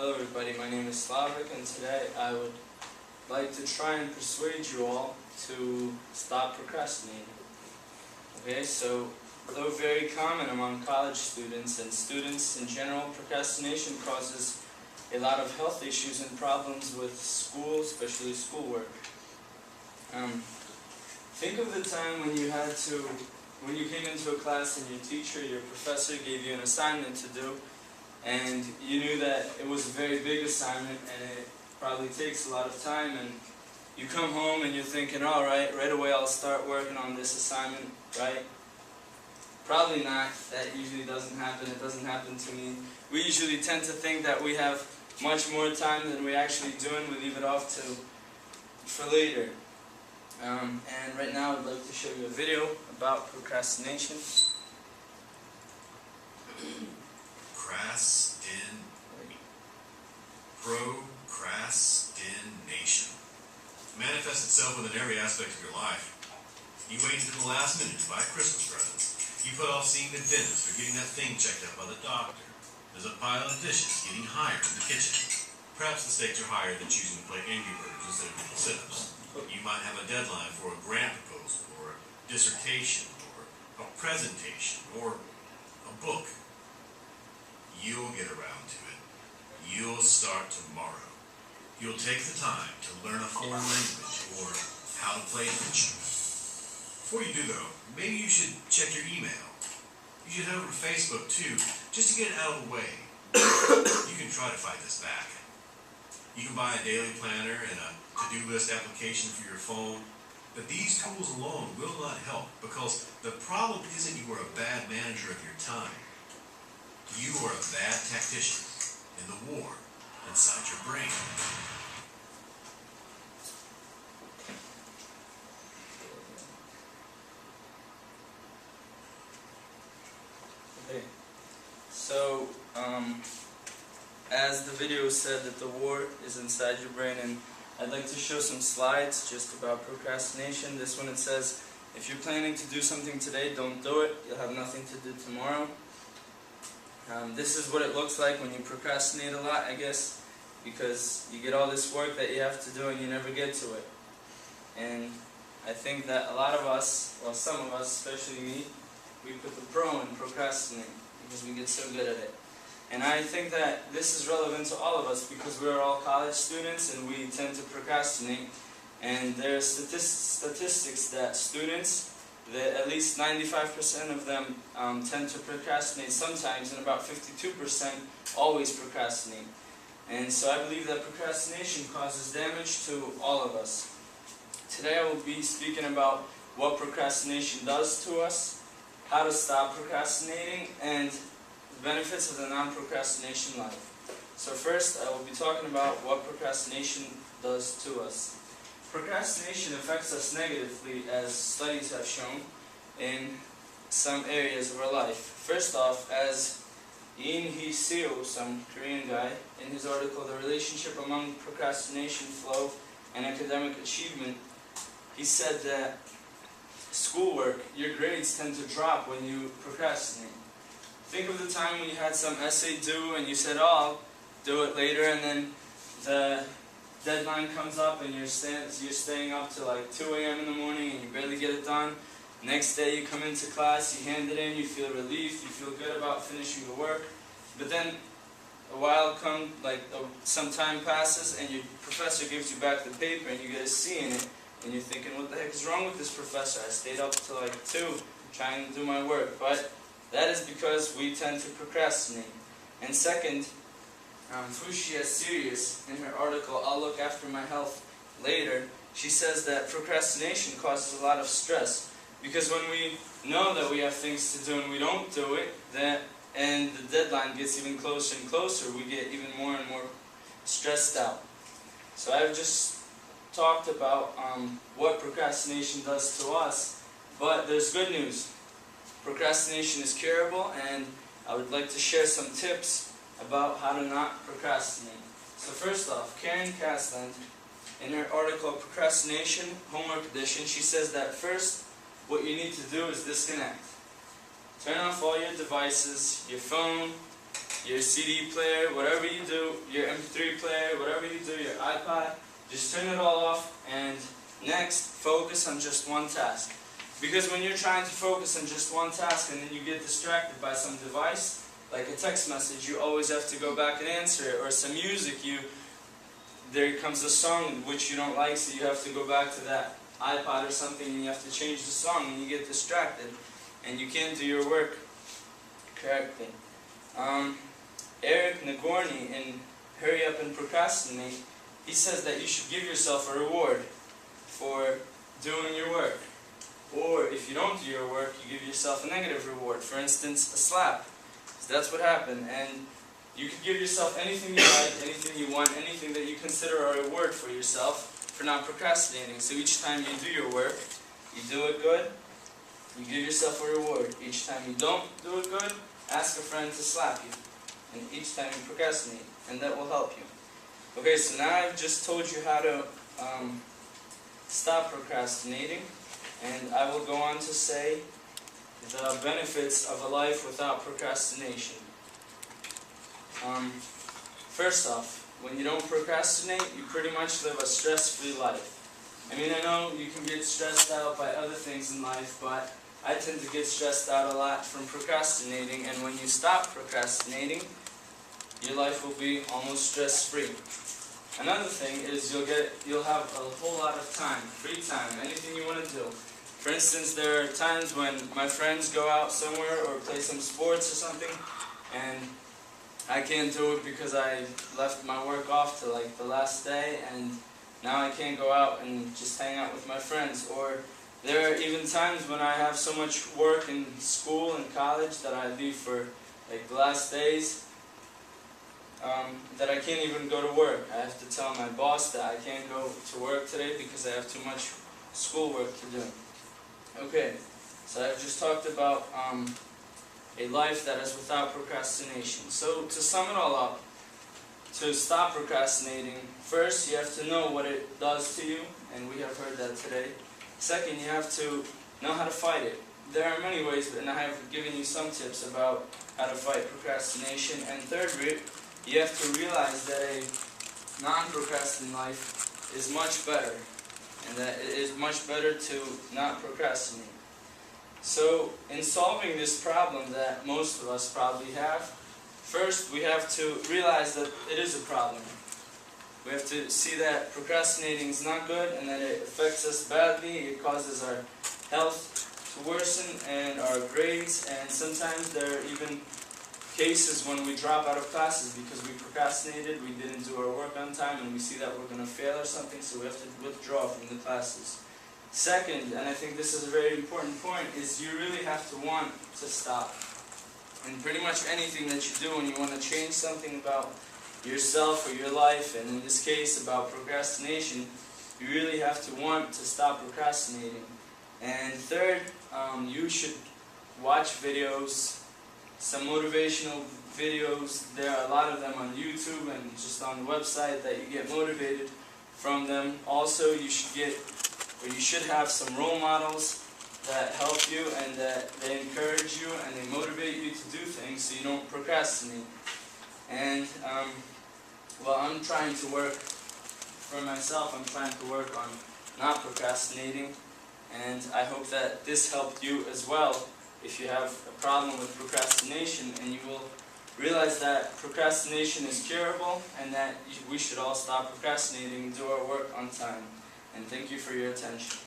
Hello everybody, my name is Slavik, and today I would like to try and persuade you all to stop procrastinating. Okay, so though very common among college students and students in general, procrastination causes a lot of health issues and problems with school, especially schoolwork. Think of the time when you came into a class and your teacher, your professor gave you an assignment to do, and you knew that it was a very big assignment and it probably takes a lot of time, and you come home and you're thinking, alright, right away I'll start working on this assignment, right? Probably not. That usually doesn't happen. It doesn't happen to me. We usually tend to think that we have much more time than we actually do, and we leave it off for later. And right now I'd like to show you a video about procrastination. Procrastination manifests itself within every aspect of your life. You wait until the last minute to buy Christmas presents. You put off seeing the dentist or getting that thing checked out by the doctor. There's a pile of dishes getting higher in the kitchen. Perhaps the stakes are higher than choosing to play Angry Birds instead of doing sit-ups. You might have a deadline for a grant proposal, or a dissertation, or a presentation, or a book. You'll get around to it. You'll start tomorrow. You'll take the time to learn a foreign language or how to play an instrument. Before you do though, maybe you should check your email. You should head over to Facebook too, just to get it out of the way. You can try to fight this back. You can buy a daily planner and a to-do list application for your phone, but these tools alone will not help, because the problem isn't you are a bad manager of your time. You are a bad tactician in the war inside your brain. Okay, so as the video said, that the war is inside your brain, and I'd like to show some slides just about procrastination. This one, it says, if you're planning to do something today, don't do it. You'll have nothing to do tomorrow. This is what it looks like when you procrastinate a lot, I guess, because you get all this work that you have to do and you never get to it. And I think that a lot of us, well, some of us, especially me, we put the pro in procrastinate because we get so good at it. And I think that this is relevant to all of us because we're all college students and we tend to procrastinate. And there are statistics that students, that at least 95% of them tend to procrastinate sometimes, and about 52% always procrastinate. And so I believe that procrastination causes damage to all of us. Today I will be speaking about what procrastination does to us, how to stop procrastinating, and the benefits of the non-procrastination life. So first I will be talking about what procrastination does to us. Procrastination affects us negatively, as studies have shown, in some areas of our life. First off, as In-hee Seo, some Korean guy, in his article, The Relationship Among Procrastination, Flow, and Academic Achievement, he said that schoolwork, your grades tend to drop when you procrastinate. Think of the time when you had some essay due and you said, oh, I'll do it later, and then the deadline comes up and you're staying up to like 2 a.m. in the morning and you barely get it done. Next day you come into class, you hand it in, you feel relieved, you feel good about finishing the work. But then a while some time passes and your professor gives you back the paper and you get a C in it, and you're thinking, what the heck is wrong with this professor? I stayed up till like 2 trying to do my work. But that is because we tend to procrastinate. And second, Fushia Sirius, in her article, I'll Look After My Health Later, she says that procrastination causes a lot of stress. Because when we know that we have things to do and we don't do it, and the deadline gets even closer and closer, we get even more and more stressed out. So I've just talked about what procrastination does to us, but there's good news. Procrastination is curable, and I would like to share some tips about how to not procrastinate. So first off, Karen Castland, in her article Procrastination, Homework Edition, she says that first, what you need to do is disconnect. Turn off all your devices, your phone, your CD player, whatever you do, your MP3 player, whatever you do, your iPod, just turn it all off, and next, focus on just one task. Because when you're trying to focus on just one task and then you get distracted by some device, like a text message, you always have to go back and answer it, or some music, there comes a song which you don't like, so you have to go back to that iPod or something and you have to change the song and you get distracted and you can't do your work correctly. Eric Nagorny in Hurry Up and Procrastinate, he says that you should give yourself a reward for doing your work. Or if you don't do your work, you give yourself a negative reward. For instance, a slap. So that's what happened. And you can give yourself anything you like, anything you want, anything that you consider a reward for yourself for not procrastinating. So each time you do your work, you do it good, you give yourself a reward. Each time you don't do it good, ask a friend to slap you. And each time you procrastinate, and that will help you. Okay, so now I've just told you how to stop procrastinating. And I will go on to say the benefits of a life without procrastination. First off, when you don't procrastinate, you pretty much live a stress-free life. I mean, I know you can get stressed out by other things in life, but I tend to get stressed out a lot from procrastinating, and when you stop procrastinating, your life will be almost stress-free. Another thing is you'll have a whole lot of time, free time, anything you want to do. For instance, there are times when my friends go out somewhere or play some sports or something, and I can't do it because I left my work off to like the last day, and now I can't go out and just hang out with my friends. Or there are even times when I have so much work in school and college that I leave for like the last days, that I can't even go to work. I have to tell my boss that I can't go to work today because I have too much schoolwork to do. Okay, so I've just talked about a life that is without procrastination. So to sum it all up, to stop procrastinating, first you have to know what it does to you, and we have heard that today. Second, you have to know how to fight it. There are many ways, and I have given you some tips about how to fight procrastination. And thirdly, you have to realize that a non-procrastinating life is much better, and that it is much better to not procrastinate. So, in solving this problem that most of us probably have, first we have to realize that it is a problem. We have to see that procrastinating is not good and that it affects us badly. It causes our health to worsen and our grades, and sometimes there are even cases when we drop out of classes because we procrastinated, we didn't do our work on time, and we see that we're going to fail or something, so we have to withdraw from the classes. Second, and I think this is a very important point, is you really have to want to stop. And pretty much anything that you do when you want to change something about yourself or your life, and in this case about procrastination, you really have to want to stop procrastinating. And third, you should watch videos, some motivational videos. There are a lot of them on YouTube and just on the website that you get motivated from them. Also, you should have some role models that help you and that they encourage you and they motivate you to do things so you don't procrastinate. And well, I'm trying to work for myself. I'm trying to work on not procrastinating, and I hope that this helped you as well. If you have a problem with procrastination, and you will realize that procrastination is curable and that we should all stop procrastinating and do our work on time. And thank you for your attention.